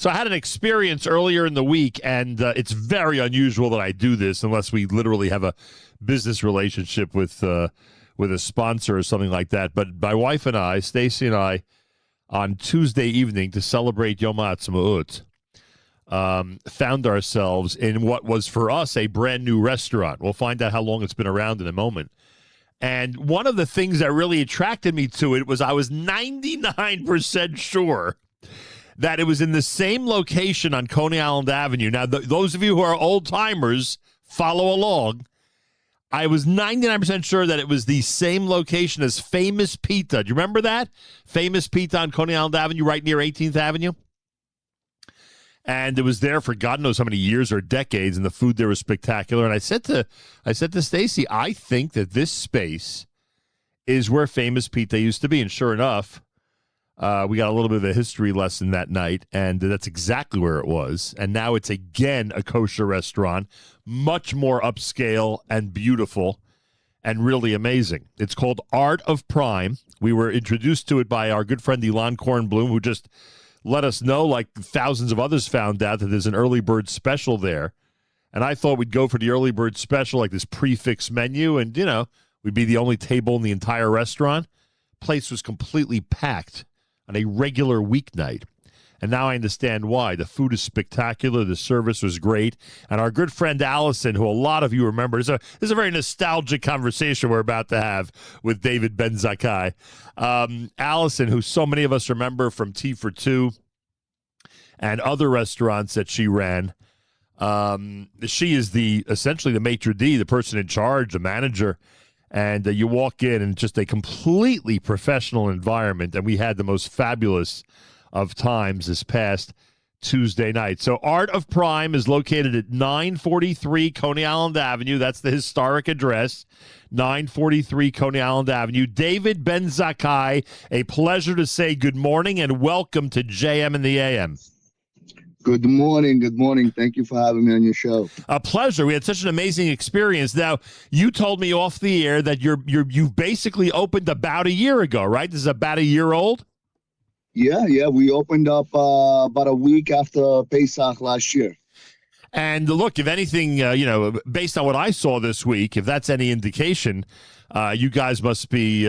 So I had an experience earlier in the week, and it's very unusual that I do this unless we literally have a business relationship with a sponsor or something like that. But my wife and I, Stacy and I, on Tuesday evening to celebrate Yom HaAtzmaut, found ourselves in what was for us a brand new restaurant. We'll find out how long it's been around in a moment. And one of the things that really attracted me to it was I was 99% sure that it was in the same location on Coney Island Avenue. Now, those of you who are old-timers, follow along. I was 99% sure that it was the same location as Famous Pita. Do you remember that? Famous Pita on Coney Island Avenue, right near 18th Avenue? And it was there for God knows how many years or decades, and the food there was spectacular. And I said to Stacy, I think that this space is where Famous Pita used to be. And sure enough, we got a little bit of a history lesson that night, and that's exactly where it was. And now it's again a kosher restaurant, much more upscale and beautiful and really amazing. It's called Art of Prime. We were introduced to it by our good friend Elon Kornblum, who just let us know, like thousands of others found out, that there's an early bird special there. And I thought we'd go for the early bird special, like this prefix menu, and, you know, we'd be the only table in the entire restaurant. Place was completely packed on a regular weeknight. And now I understand why. The food is spectacular. The service was great. And our good friend Allison, who a lot of you remember, this is a very nostalgic conversation we're about to have with David Benzakai. Allison, who so many of us remember from Tea for Two and other restaurants that she ran, she is essentially the maitre d', the person in charge, the manager. And you walk in and just a completely professional environment. And we had the most fabulous of times this past Tuesday night. So Art of Prime is located at 943 Coney Island Avenue. That's the historic address, 943 Coney Island Avenue. David Benzakai, a pleasure to say good morning and welcome to JM and the AM. Good morning. Good morning. Thank you for having me on your show. A pleasure. We had such an amazing experience. Now, you told me off the air that you've basically opened about a year ago, right? This is about a year old? Yeah. We opened up about a week after Pesach last year. And look, if anything, based on what I saw this week, if that's any indication, you guys must be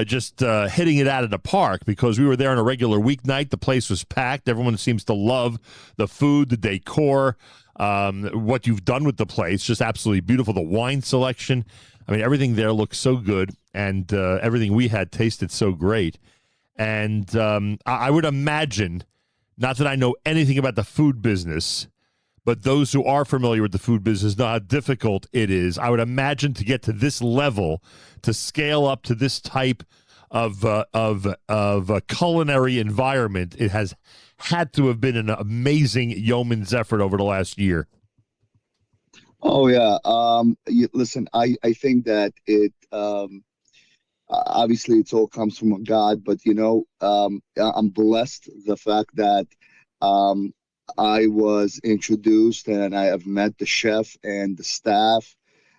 just hitting it out of the park, because we were there on a regular weeknight. The place was packed. Everyone seems to love the food, the decor, what you've done with the place. Just absolutely beautiful. The wine selection. I mean, everything there looks so good, and everything we had tasted so great. And I would imagine, not that I know anything about the food business, but those who are familiar with the food business know how difficult it is. I would imagine to get to this level, to scale up to this type of a culinary environment, it has had to have been an amazing yeoman's effort over the last year. Oh, yeah. Listen, I think that it obviously it all comes from God, but, I'm blessed the fact that I was introduced and I have met the chef and the staff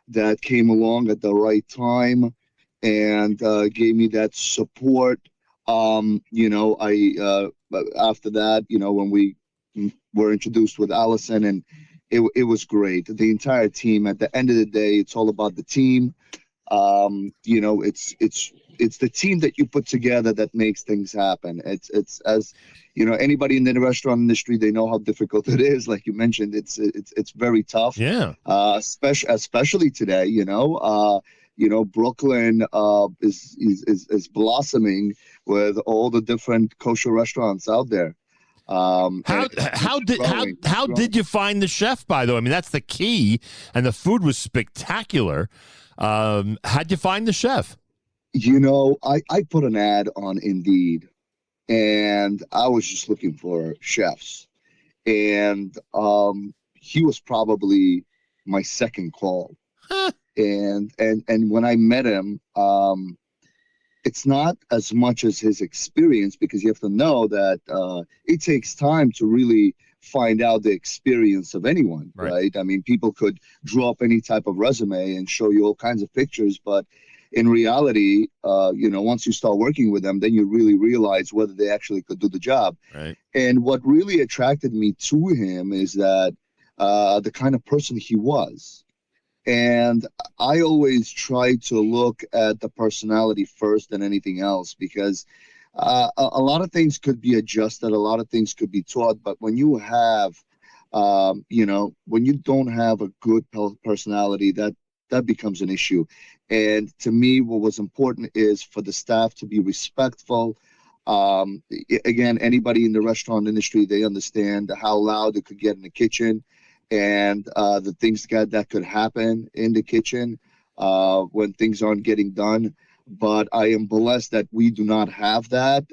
that came along at the right time and gave me that support. After that, when we were introduced with Allison, and it was great. The entire team, at the end of the day, it's all about the team. It's the team that you put together that makes things happen. It's as anybody in the restaurant industry, they know how difficult it is. Like you mentioned, it's very tough. Yeah. Especially today, Brooklyn is blossoming with all the different kosher restaurants out there. How did you find the chef, by the way? I mean, that's the key, and the food was spectacular. How'd you find the chef? I put an ad on Indeed, and I was just looking for chefs, and he was probably my second call. And when I met him, it's not as much as his experience, because you have to know that it takes time to really find out the experience of anyone, right? I mean, people could draw up any type of resume and show you all kinds of pictures, but in reality, once you start working with them, then you really realize whether they actually could do the job. Right. And what really attracted me to him is that the kind of person he was. And I always try to look at the personality first than anything else, because a lot of things could be adjusted, a lot of things could be taught, but when you have, when you don't have a good personality, that becomes an issue. And to me, what was important is for the staff to be respectful. Again, anybody in the restaurant industry, they understand how loud it could get in the kitchen, and the things that could happen in the kitchen when things aren't getting done. But I am blessed that we do not have that.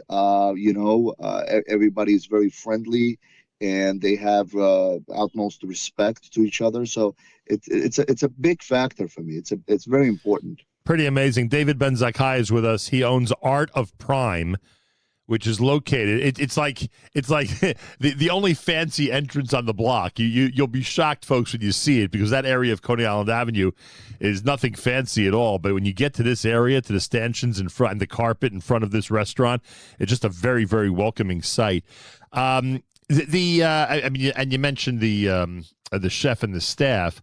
Everybody is very friendly, and they have utmost respect to each other. So it's a big factor for me. It's very important. Pretty amazing. David Benzakai is with us. He owns Art of Prime, which is located. It's like the only fancy entrance on the block. You'll be shocked, folks, when you see it, because that area of Coney Island Avenue is nothing fancy at all. But when you get to this area, to the stanchions in front and the carpet in front of this restaurant, it's just a very, very welcoming sight. And you mentioned the chef and the staff.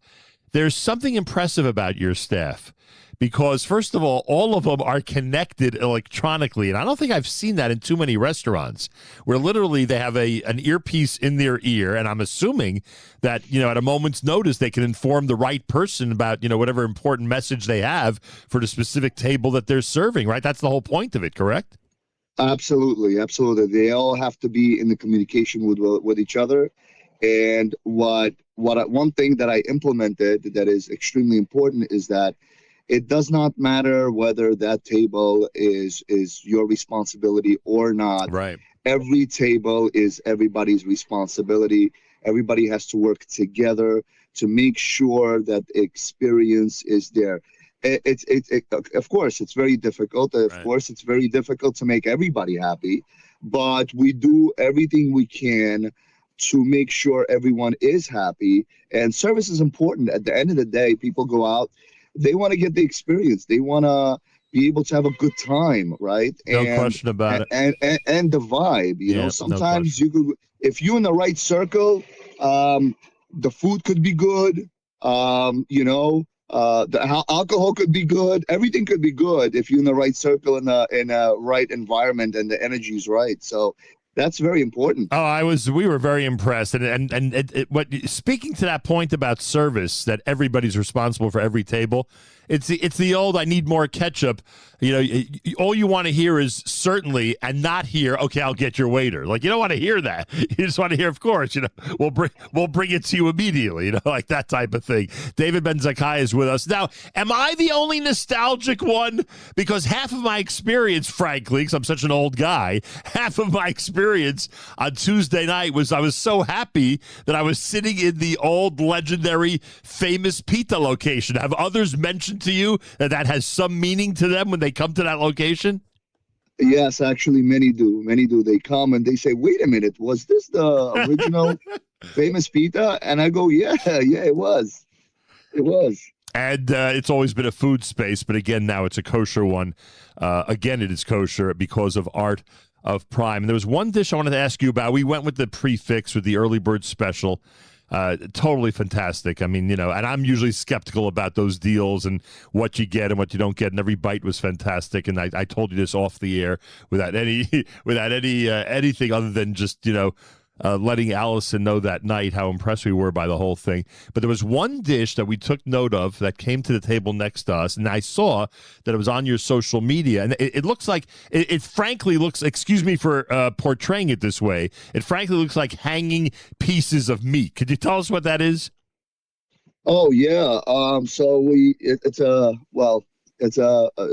There's something impressive about your staff, because, first of all of them are connected electronically. And I don't think I've seen that in too many restaurants, where literally they have an earpiece in their ear. And I'm assuming that, at a moment's notice, they can inform the right person about, whatever important message they have for the specific table that they're serving, right? That's the whole point of it, correct? Absolutely. Absolutely. They all have to be in the communication with each other. And one thing that I implemented that is extremely important is that it does not matter whether that table is your responsibility or not. Right. Every table is everybody's responsibility. Everybody has to work together to make sure that experience is there. Of course, it's very difficult. Of course, it's very difficult to make everybody happy, but we do everything we can to make sure everyone is happy. And service is important. At the end of the day, people go out, they want to get the experience. They want to be able to have a good time, right? No question about it. And the vibe, sometimes you could, if you're in the right circle, the food could be good, the alcohol could be good. Everything could be good if you're in the right circle in a right environment and the energy is right. So that's very important. Oh, we were very impressed. Speaking to that point about service, that everybody's responsible for every table, it's the old, I need more ketchup. All you want to hear is certainly, and not hear, okay, I'll get your waiter. Like, you don't want to hear that. You just want to hear, of course, we'll bring it to you immediately, like that type of thing. David Benzakai is with us. Now, am I the only nostalgic one? Because half of my experience, frankly, because I'm such an old guy, half of my experience on Tuesday night was I was so happy that I was sitting in the old legendary famous pita location. Have others mentioned to you that has some meaning to them when they come to that location? Yes, actually, many do. Many do. They come and they say, wait a minute, was this the original famous pita? And I go, yeah, it was. It was. And it's always been a food space, but again, now it's a kosher one. Again, it is kosher because of Art of Prime. And there was one dish I wanted to ask you about. We went with the prefix with the early bird special. Totally fantastic. I mean, and I'm usually skeptical about those deals and what you get and what you don't get. And every bite was fantastic. And I told you this off the air without anything other than just, letting Allison know that night how impressed we were by the whole thing. But there was one dish that we took note of that came to the table next to us, and I saw that it was on your social media, and it looks like, it frankly looks, excuse me for portraying it this way, it frankly looks like hanging pieces of meat. Could you tell us what that is? Oh, yeah. So it's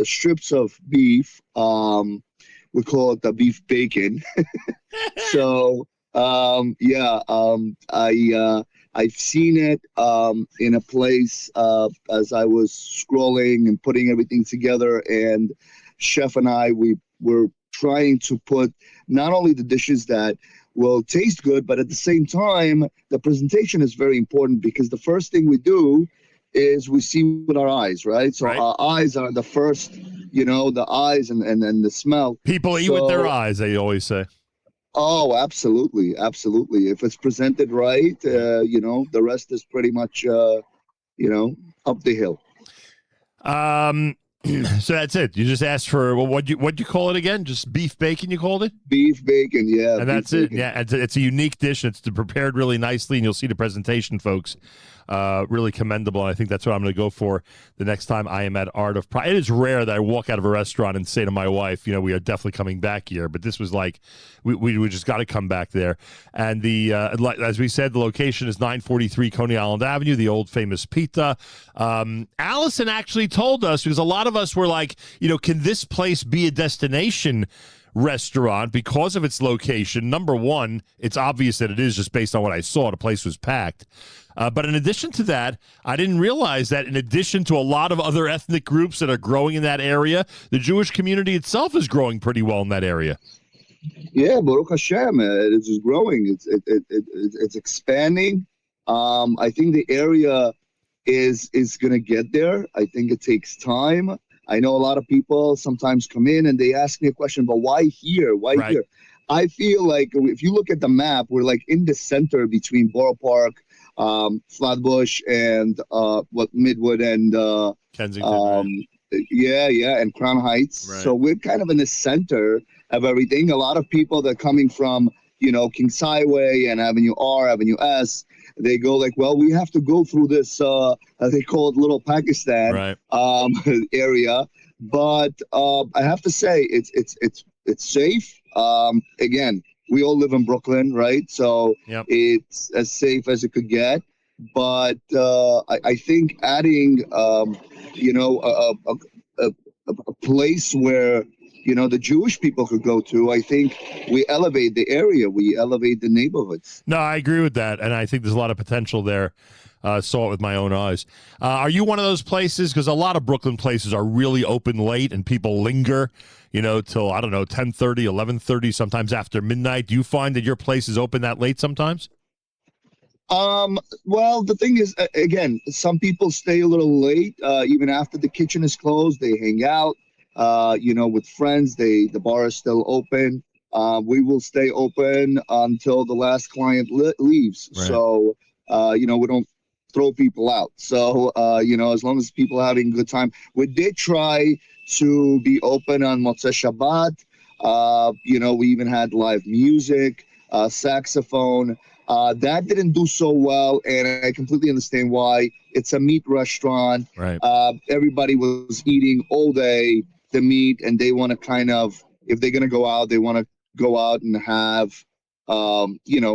strips of beef. We call it the beef bacon. So, I've seen it in a place as I was scrolling and putting everything together, and Chef and I, we were trying to put not only the dishes that will taste good, but at the same time, the presentation is very important, because the first thing we do is we see with our eyes, right? So Right. our eyes are the first, the eyes and the smell. People eat with their eyes, they always say. Oh, absolutely, absolutely. If it's presented right, the rest is pretty much, up the hill. So that's it. You just asked for what'd you call it again? Just beef bacon, you called it? Beef bacon, yeah. And that's it. Yeah, it's a unique dish. It's prepared really nicely, and you'll see the presentation, folks. Really commendable. And I think that's what I'm going to go for the next time I am at Art of Pride. It is rare that I walk out of a restaurant and say to my wife, we are definitely coming back here. But this was like, we just got to come back there. And as we said, the location is 943 Coney Island Avenue, the old famous pita. Allison actually told us, because a lot of us were like, can this place be a destination restaurant because of its location? Number one, it's obvious that it is, just based on what I saw. The place was packed. But in addition to that, I didn't realize that in addition to a lot of other ethnic groups that are growing in that area, the Jewish community itself is growing pretty well in that area. Yeah, Baruch Hashem, it is just growing. It's expanding. I think the area is going to get there. I think it takes time. I know a lot of people sometimes come in and they ask me a question, but why here? Why here? I feel like if you look at the map, we're like in the center between Borough Park, Flatbush, and Midwood and Kensington. And Crown Heights. Right. So we're kind of in the center of everything. A lot of people that are coming from, Kings Highway and Avenue R, Avenue S, they go like, well, we have to go through this, they call it Little Pakistan area. But I have to say, it's safe. Again, we all live in Brooklyn, right? So it's as safe as it could get. But I think adding, a place where, the Jewish people could go to, I think we elevate the area, we elevate the neighborhoods. No, I agree with that. And I think there's a lot of potential there. Saw it with my own eyes. Are you one of those places? Because a lot of Brooklyn places are really open late and people linger, till, I don't know, 10:30, 11:30, sometimes after midnight. Do you find that your place is open that late sometimes? Well, the thing is, again, some people stay a little late, even after the kitchen is closed. They hang out, with friends. The bar is still open. We will stay open until the last client leaves. Right. So, we don't throw people out. So, as long as people are having a good time. We did try to be open on Motzei Shabbat. We even had live music, saxophone. That didn't do so well, and I completely understand why. It's a meat restaurant. Right. Everybody was eating all day the meat, and they want to kind of, if they're going to go out, they want to go out and have,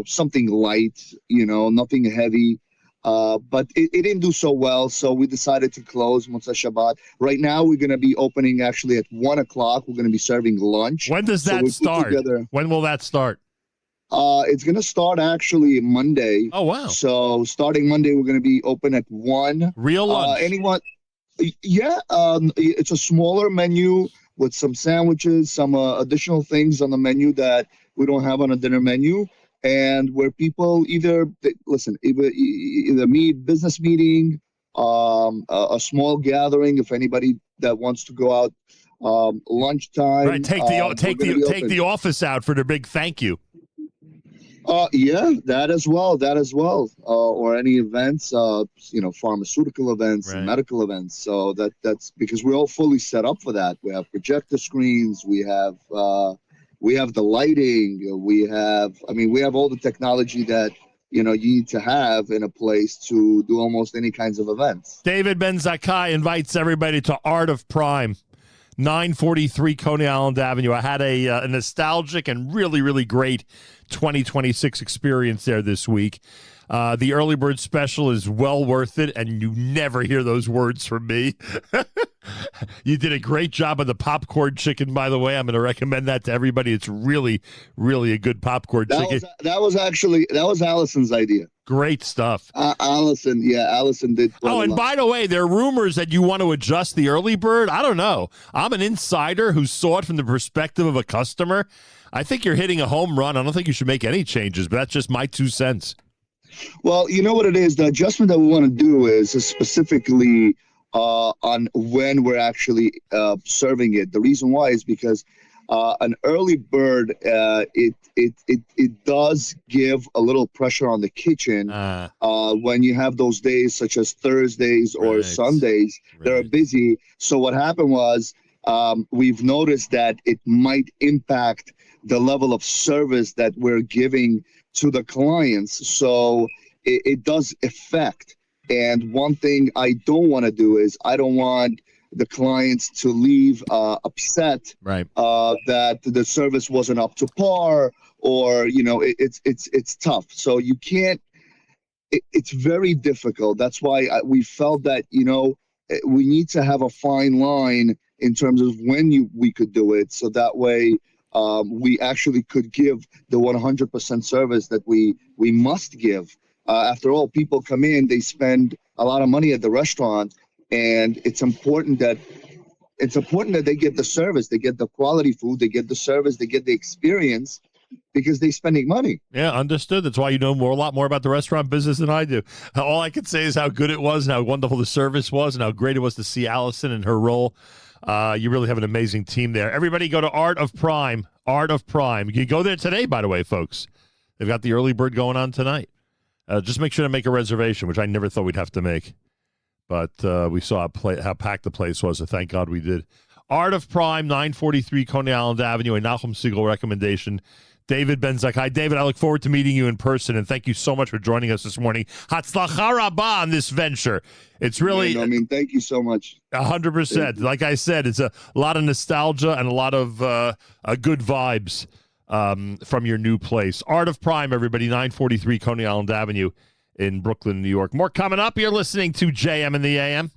something light, nothing heavy. But it didn't do so well, so we decided to close Motzei Shabbat. Right now, we're going to be opening actually at 1 o'clock. We're going to be serving lunch. When does that start? When will that start? It's going to start actually Monday. Oh, wow. So starting Monday, we're going to be open at 1. Real lunch. It's a smaller menu with some sandwiches, some additional things on the menu that we don't have on a dinner menu. And where people either meet, business meeting, a small gathering, if anybody that wants to go out lunchtime. Right, take the office out for the big thank you. That as well. Or any events, pharmaceutical events and medical events. So that's because we're all fully set up for that. We have projector screens. We have the lighting. We have all the technology that, you need to have in a place to do almost any kinds of events. David Benzakai invites everybody to Art of Prime. 943 Coney Island Avenue. I had a nostalgic and really, really great 2026 experience there this week. The early bird special is well worth it, and you never hear those words from me. You did a great job of the popcorn chicken, by the way. I'm going to recommend that to everybody. It's really, really a good popcorn chicken. That was Allison's idea. Great stuff. Allison did. And by the way, there are rumors that you want to adjust the early bird. I don't know. I'm an insider who saw it from the perspective of a customer. I think you're hitting a home run. I don't think you should make any changes, but that's just my 2 cents. Well, you know what it is. The adjustment that we want to do is specifically on when we're actually serving it. The reason why is because an early bird, it does give a little pressure on the kitchen when you have those days such as Thursdays or Right. Sundays that are busy. So what happened was we've noticed that it might impact the level of service that we're giving to the clients. So it does affect. And one thing I don't want to do is I don't want the clients to leave upset Right. that the service wasn't up to par, or it's tough. So you can't. It's very difficult. That's why we felt that we need to have a fine line in terms of when we could do it, so that way we actually could give the 100% service that we must give. After all, people come in, they spend a lot of money at the restaurant, and it's important that they get the service, they get the quality food, they get the service, they get the experience, because they're spending money. Yeah, understood. That's why you know a lot more about the restaurant business than I do. All I can say is how good it was and how wonderful the service was and how great it was to see Allison and her role. You really have an amazing team there. Everybody go to Art of Prime. Art of Prime. You can go there today, by the way, folks. They've got the early bird going on tonight. Just make sure to make a reservation, which I never thought we'd have to make. But we saw how packed the place was, so thank God we did. Art of Prime, 943 Coney Island Avenue, a Nachum Segal recommendation. David Benzakai. David, I look forward to meeting you in person, and thank you so much for joining us this morning. Hatzlacha Rabbah on this venture. It's really... thank you so much. 100%. Like I said, it's a lot of nostalgia and a lot of good vibes from your new place. Art of Prime, everybody, 943 Coney Island Avenue in Brooklyn, New York. More coming up. You're listening to JM in the AM.